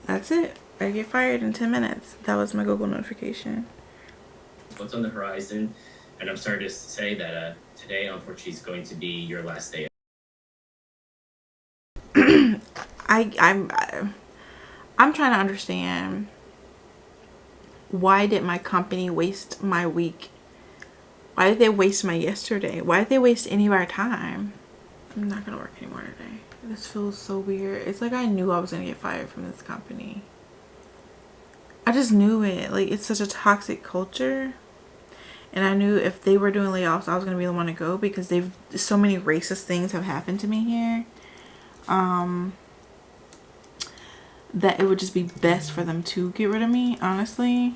That's it. I get fired in 10 minutes. That was my Google notification. What's on the horizon? And I'm sorry to say that today, unfortunately, is going to be your last day. I'm trying to understand, why did my company waste my week? Why did they waste my yesterday? Why did they waste any of our time? I'm not gonna work anymore today. This feels so weird. It's like I knew I was gonna get fired from this company. I just knew it. Like, it's such a toxic culture. And I knew if they were doing layoffs, I was gonna be the one to go, because so many racist things have happened to me here. That it would just be best for them to get rid of me, honestly.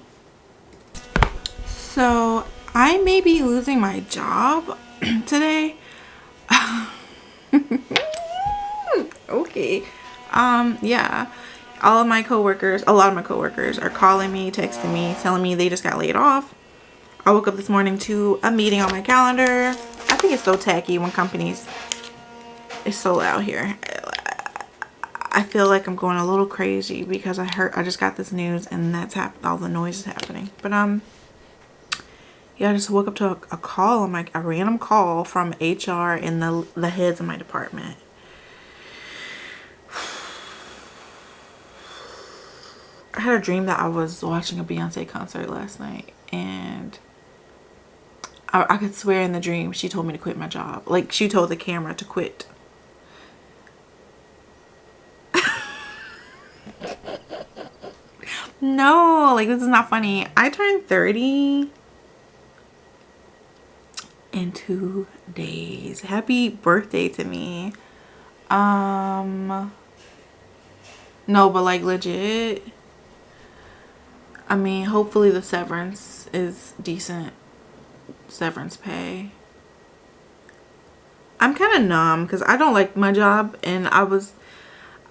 So I may be losing my job today. Okay. Yeah. A lot of my coworkers are calling me, texting me, telling me they just got laid off. I woke up this morning to a meeting on my calendar. I think it's so tacky when companies, it's so loud here. I feel like I'm going a little crazy because I just got this news and that's all the noise is happening. But yeah, I just woke up to a call, a random call from HR and the heads of my department. I had a dream that I was watching a Beyonce concert last night, and I could swear in the dream she told me to quit my job. Like, she told the camera to quit. No, like, this is not funny. I turned 30 in 2 days. Happy birthday to me. No, but like, legit, I mean, hopefully the severance is decent severance pay. I'm kind of numb because I don't like my job, and I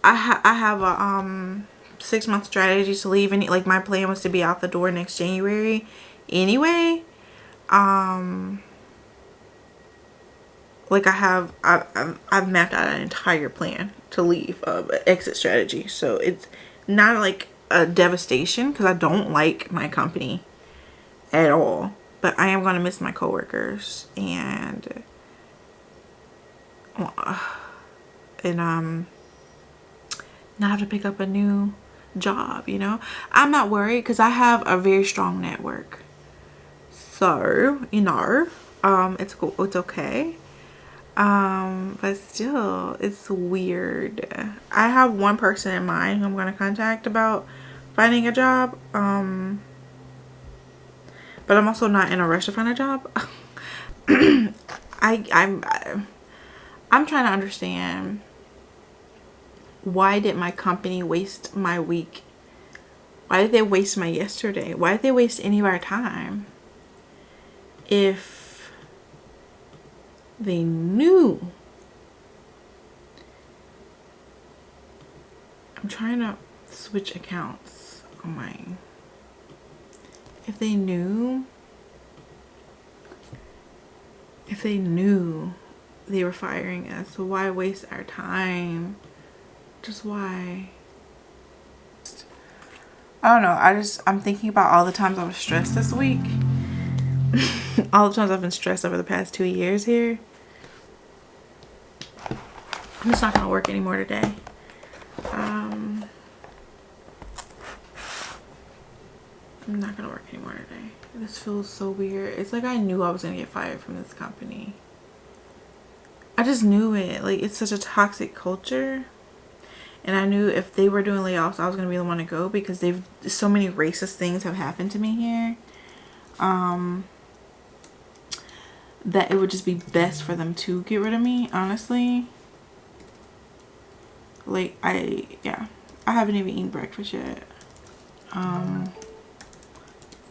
have a 6-month strategy to leave, and like, my plan was to be out the door next January anyway. Like, I've mapped out an entire plan to leave, exit strategy. So it's not like a devastation because I don't like my company at all, but I am gonna miss my coworkers and not have to pick up a new job. I'm not worried because I have a very strong network. So it's cool. It's okay. But still, it's weird. I have one person in mind who I'm gonna contact about finding a job. But I'm also not in a rush to find a job. I'm trying to understand, why did my company waste my week? Why did they waste my yesterday? Why did they waste any of our time? If they knew. I'm trying to switch accounts on mine. If they knew they were firing us, so why waste our time? Just why? I don't know. I'm thinking about all the times I was stressed this week. All the times I've been stressed over the past 2 years here. I'm just not gonna work anymore today. I'm not gonna work anymore today. This feels so weird. It's like I knew I was gonna get fired from this company. I just knew it. Like, it's such a toxic culture. And I knew if they were doing layoffs, I was gonna be the one to go, because so many racist things have happened to me here. That it would just be best for them to get rid of me, honestly. Like, I haven't even eaten breakfast yet.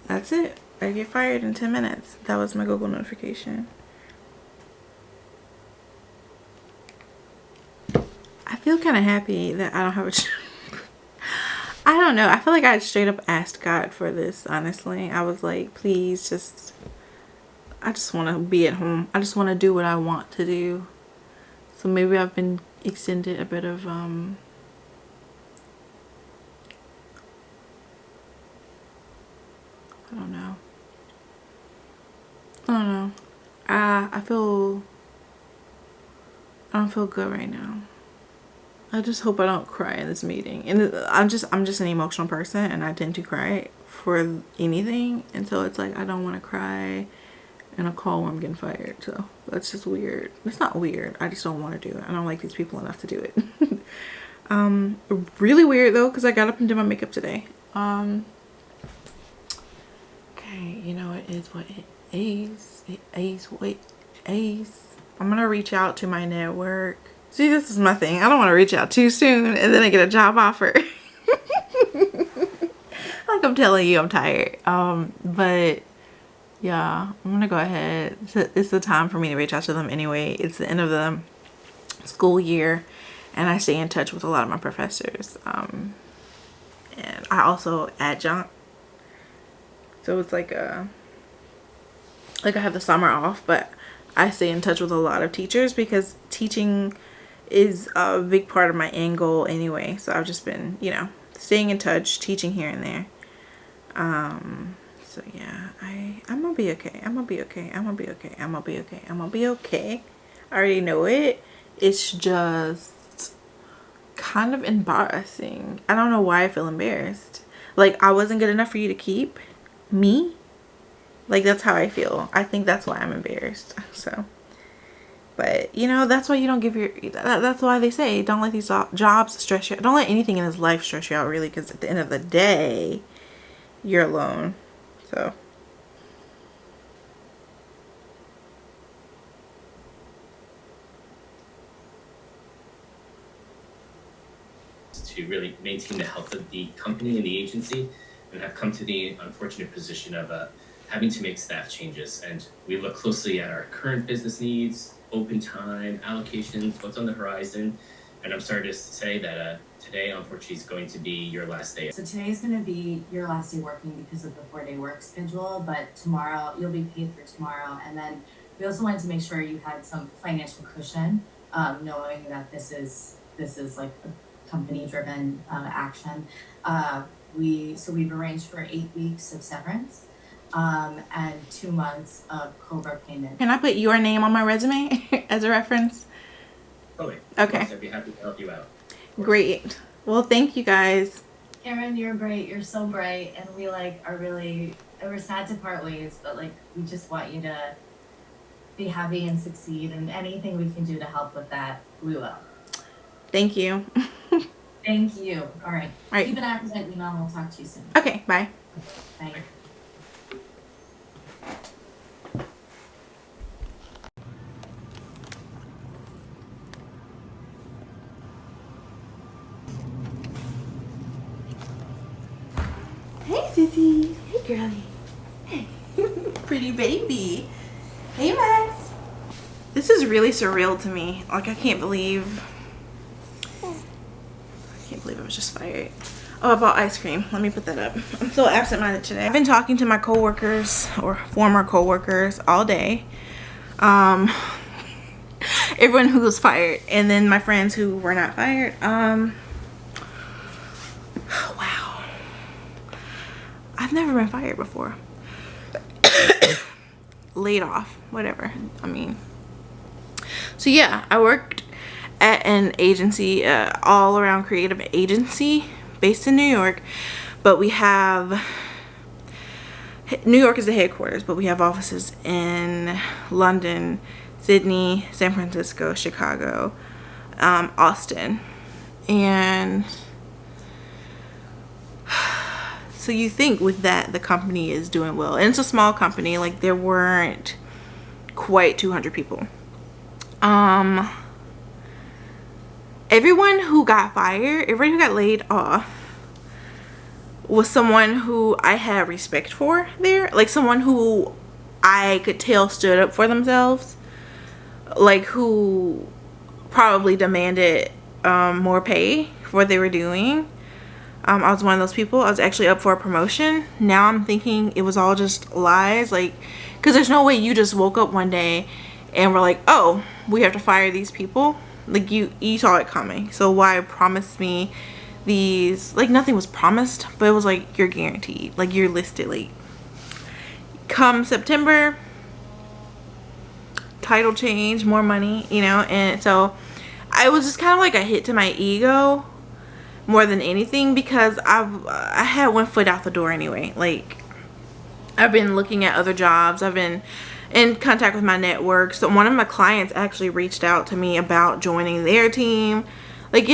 That's it. I get fired in 10 minutes. That was my Google notification. I feel kind of happy that I don't have a I don't know. I feel like I straight up asked God for this, honestly. I was like, please, I just want to be at home. I just want to do what I want to do. So maybe I've been extended a bit of I don't know. I don't know. I don't feel good right now. I just hope I don't cry in this meeting. And I'm just an emotional person, and I tend to cry for anything. And so it's like I don't want to cry in a call when I'm getting fired. So that's just weird. It's not weird. I just don't want to do it. I don't like these people enough to do it. Really weird though, because I got up and did my makeup today. Okay, you know, it is what it is. It is what it is. I'm gonna reach out to my network. See, this is my thing. I don't want to reach out too soon and then I get a job offer. Like I'm telling you, I'm tired. But yeah, I'm gonna go ahead. It's the time for me to reach out to them anyway. It's the end of the school year, and I stay in touch with a lot of my professors. And I also adjunct, so it's like I have the summer off, but I stay in touch with a lot of teachers because teaching is a big part of my end goal anyway. So I've just been, you know, staying in touch, teaching here and there. So yeah, I'm gonna be okay. I'm gonna be okay. I'm gonna be okay. I'm gonna be okay. I'm gonna be okay. I already know it. It's just kind of embarrassing. I don't know why I feel embarrassed. Like I wasn't good enough for you to keep me. Like that's how I feel. I think that's why I'm embarrassed. So, but you know, that's why you don't give your, that's why they say don't let these jobs stress you out. Don't let anything in this life stress you out really, because at the end of the day, you're alone. So to really maintain the health of the company and the agency, and have come to the unfortunate position of having to make staff changes. And we look closely at our current business needs, open time, allocations, what's on the horizon. And I'm sorry to say that today, unfortunately, is going to be your last day. So today is going to be your last day working because of the 4-day work schedule, but tomorrow you'll be paid for tomorrow. And then we also wanted to make sure you had some financial cushion, knowing that this is like a company-driven action. We've arranged for 8 weeks of severance and 2 months of COBRA payment. can I put your name on my resume as a reference? Oh, wait. Okay. I'd be happy to help you out. Great. Well, thank you guys. Karyn, you're great. You're so bright, and we we're sad to part ways, but like we just want you to be happy and succeed, and anything we can do to help with that, we will. Thank you. Thank you. All right. All right. Keep an eye on that email, and we'll talk to you soon. Okay, bye. Bye. Hey, Sissy. Hey, girlie. Hey. Pretty baby. Hey, Max. This is really surreal to me. Like, I can't believe I was just fired. Oh, I bought ice cream. Let me put that up. I'm so absent-minded today. I've been talking to my coworkers or former coworkers all day. Everyone who was fired, and then my friends who were not fired. Wow. I've never been fired before. Laid off, whatever. I mean, so yeah, I worked at an agency, all around creative agency based in New York, but we have, New York is the headquarters, but we have offices in London, Sydney, San Francisco, Chicago, Austin, and so you think with that the company is doing well, and it's a small company. Like there weren't quite 200 people. Everyone who got fired, everyone who got laid off was someone who I had respect for there, like someone who I could tell stood up for themselves, like who probably demanded more pay for what they were doing. I was one of those people. I was actually up for a promotion. Now I'm thinking it was all just lies, like, because there's no way you just woke up one day and were like, oh, we have to fire these people. Like you saw it coming. So why promise me these, like nothing was promised, but it was like you're guaranteed, like you're listed, like come September, title change, more money, you know. And so I was just kind of like a hit to my ego more than anything, because I had one foot out the door anyway. Like, I've been looking at other jobs, I've been in contact with my network. So one of my clients actually reached out to me about joining their team. Like,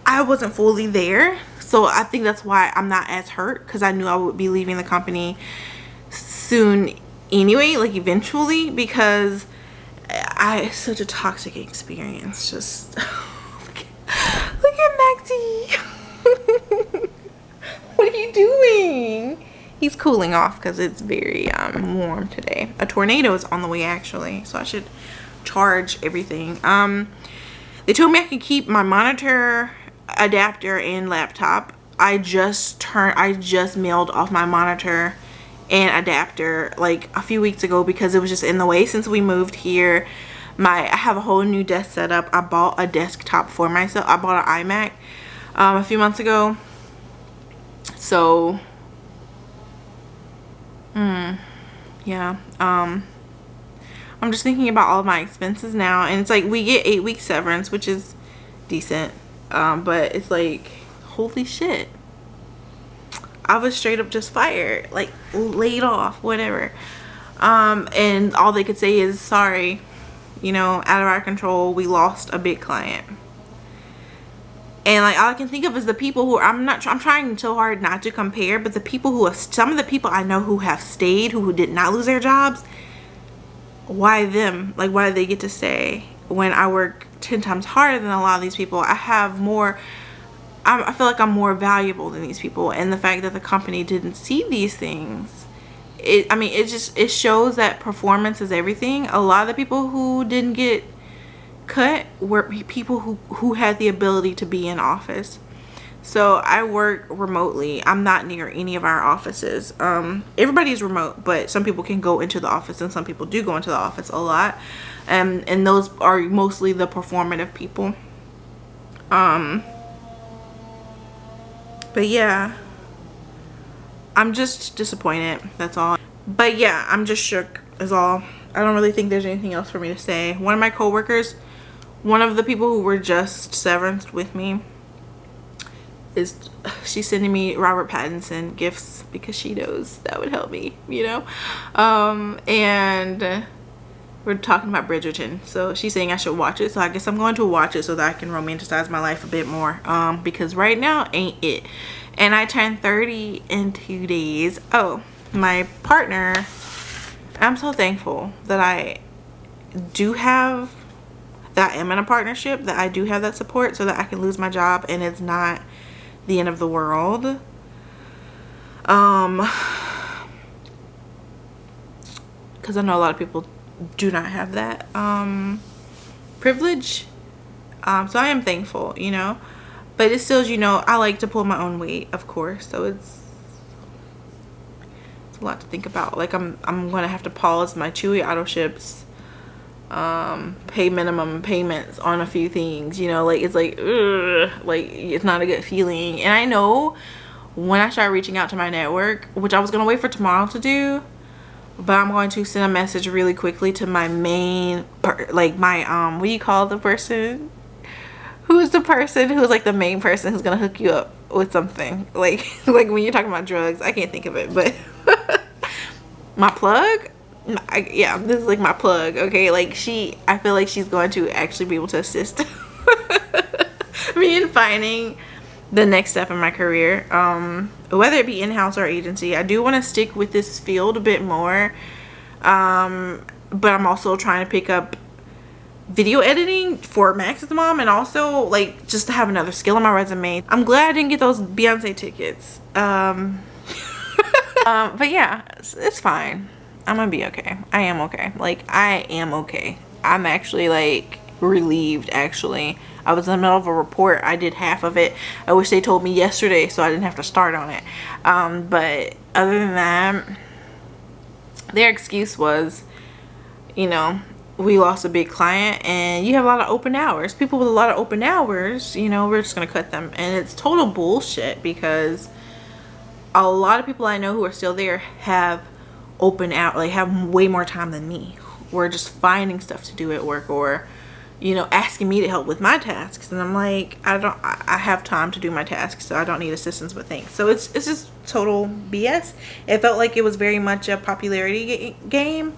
I wasn't fully there, so I think that's why I'm not as hurt, because I knew I would be leaving the company soon anyway, like eventually, because it's such a toxic experience. Just look at Maxie. What are you doing? He's cooling off because it's very warm today. A tornado is on the way, actually, so I should charge everything. They told me I could keep my monitor, adapter, and laptop. I just mailed off my monitor and adapter like a few weeks ago because it was just in the way since we moved here. I have a whole new desk setup. I bought a desktop for myself. I bought an iMac a few months ago. So yeah, I'm just thinking about all of my expenses now, and it's like we get 8 weeks severance, which is decent, but it's like, holy shit, I was straight up just fired, like laid off, whatever. And all they could say is, sorry, you know, out of our control, we lost a big client. And like, all I can think of is the people who I'm trying so hard not to compare, but the people who have, some of the people I know who have stayed, who did not lose their jobs. Why them? Like, why do they get to stay when I work 10 times harder than a lot of these people? I have more, I feel like I'm more valuable than these people. And the fact that the company didn't see these things, it shows that performance is everything. A lot of the people who didn't get cut were people who had the ability to be in office. So I work remotely. I'm not near any of our offices. Everybody's remote, but some people can go into the office, and some people do go into the office a lot. And those are mostly the performative people. But yeah, I'm just disappointed. That's all. But yeah, I'm just shook is all. I don't really think there's anything else for me to say. One of my coworkers, one of the people who were just severed with me, she's sending me Robert Pattinson gifts because she knows that would help me, you know. And we're talking about Bridgerton, so she's saying I should watch it, so I guess I'm going to watch it so that I can romanticize my life a bit more, because right now ain't it. And I turned 30 in 2 days. Oh, my partner, I'm so thankful that I am in a partnership, that I do have that support, so that I can lose my job and it's not the end of the world. Because I know a lot of people do not have that privilege. So I am thankful, you know. But it still, you know, I like to pull my own weight, of course. So it's a lot to think about. Like, I'm gonna have to pause my Chewy auto ships, pay minimum payments on a few things, you know. Like, it's like, ugh, like, it's not a good feeling. And I know when I start reaching out to my network, which I was gonna wait for tomorrow to do, but I'm going to send a message really quickly to my main like my what do you call the person who's like the main person who's gonna hook you up with something, like like when you're talking about drugs, I can't think of it, but my plug. Yeah, this is like my plug, okay? Like, I feel like she's going to actually be able to assist me in finding the next step in my career, whether it be in-house or agency. I do want to stick with this field a bit more, but I'm also trying to pick up video editing for Max's mom, and also like just to have another skill on my resume. I'm glad I didn't get those Beyonce tickets. But yeah, it's fine. I'm gonna be okay. I am okay. Like, I am okay. I'm actually like relieved, actually. I was in the middle of a report. I did half of it. I wish they told me yesterday so I didn't have to start on it. But other than that, their excuse was, you know, we lost a big client and you have a lot of open hours. People with a lot of open hours, you know, we're just gonna cut them. And it's total bullshit, because a lot of people I know who are still there have open out, like have way more time than me. We're just finding stuff to do at work, or asking me to help with my tasks, and I'm like, I have time to do my tasks, so I don't need assistance with things. So it's just total BS. It felt like it was very much a popularity game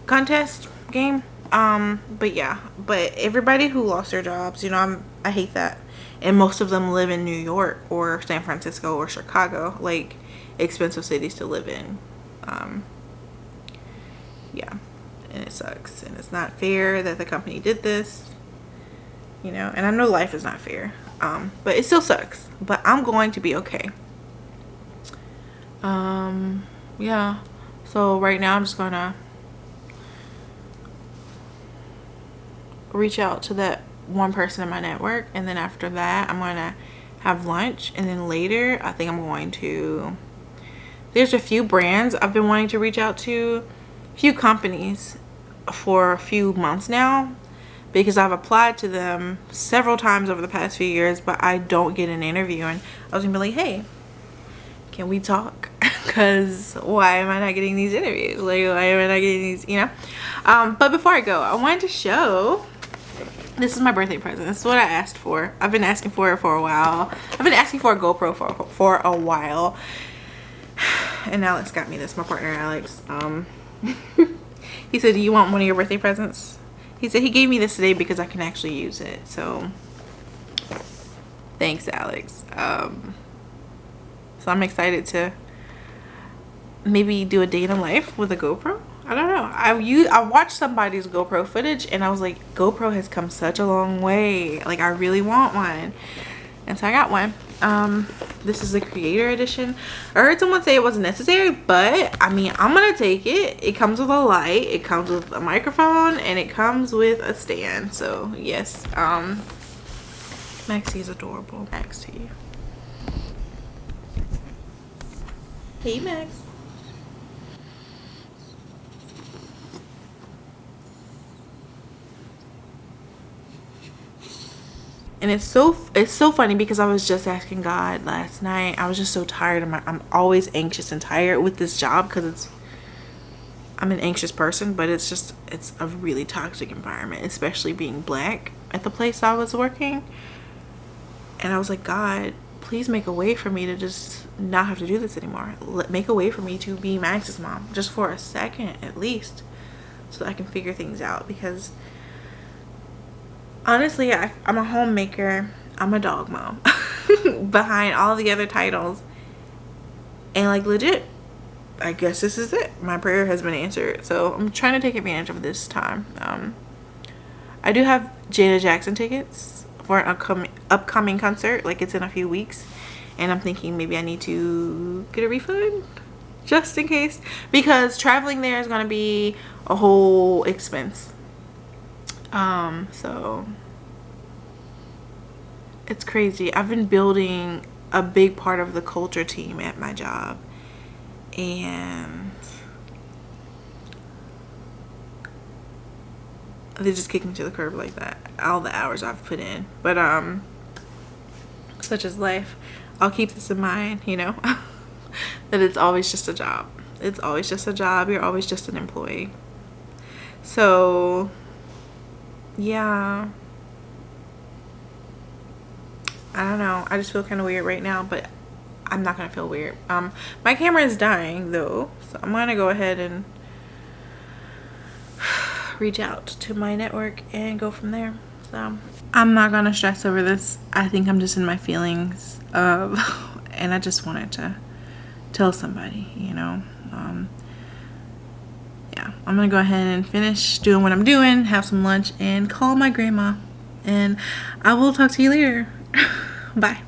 contest game. But yeah, but everybody who lost their jobs, I hate that. And most of them live in New York or San Francisco or Chicago, like expensive cities to live in. Yeah, and it sucks, and it's not fair that the company did this, and I know life is not fair, but it still sucks, but I'm going to be okay. Yeah, so right now I'm just gonna reach out to that one person in my network, and then after that I'm gonna have lunch, and then later I think I'm going to, there's a few brands I've been wanting to reach out to, a few companies for a few months now, because I've applied to them several times over the past few years, but I don't get an interview. And I was gonna be like, hey, can we talk? Because why am I not getting these interviews? Like, why am I not getting these, but before I go, I wanted to show, this is my birthday present. This is what I asked for. I've been asking for it for a while. I've been asking for a GoPro for a while, and Alex got me this, my partner Alex. He said, do you want one of your birthday presents? He said he gave me this today because I can actually use it. So thanks, Alex. So I'm excited to maybe do a day in a life with a GoPro. I don't know. I watched somebody's GoPro footage, and I was like, GoPro has come such a long way. Like, I really want one. And so I got one. This is the creator edition. I heard someone say it wasn't necessary, but I mean, I'm gonna take it. It comes with a light, it comes with a microphone, and it comes with a stand. So yes, Maxie is adorable. Max to you. Hey, Max. And it's so funny because I was just asking God last night. I was just so tired. I'm always anxious and tired with this job because I'm an anxious person, but it's a really toxic environment, especially being black at the place I was working. And I was like, God, please make a way for me to just not have to do this anymore. Make a way for me to be Max's mom just for a second at least, so that I can figure things out. Because honestly, I'm a homemaker. I'm a dog mom behind all the other titles. And like, legit, I guess this is it. My prayer has been answered. So I'm trying to take advantage of this time. I do have Janet Jackson tickets for an upcoming concert. Like, it's in a few weeks. And I'm thinking maybe I need to get a refund just in case. Because traveling there is going to be a whole expense. So it's crazy. I've been building a big part of the culture team at my job, and they just kicked me to the curb like that. All the hours I've put in, but such is life. I'll keep this in mind, that it's always just a job. It's always just a job. You're always just an employee. So yeah, I don't know. I just feel kind of weird right now, but I'm not gonna feel weird. My camera is dying though, so I'm gonna go ahead and reach out to my network and go from there. So I'm not gonna stress over this. I think I'm just in my feelings and I just wanted to tell somebody, yeah, I'm gonna go ahead and finish doing what I'm doing, have some lunch, and call my grandma, and I will talk to you later. Bye.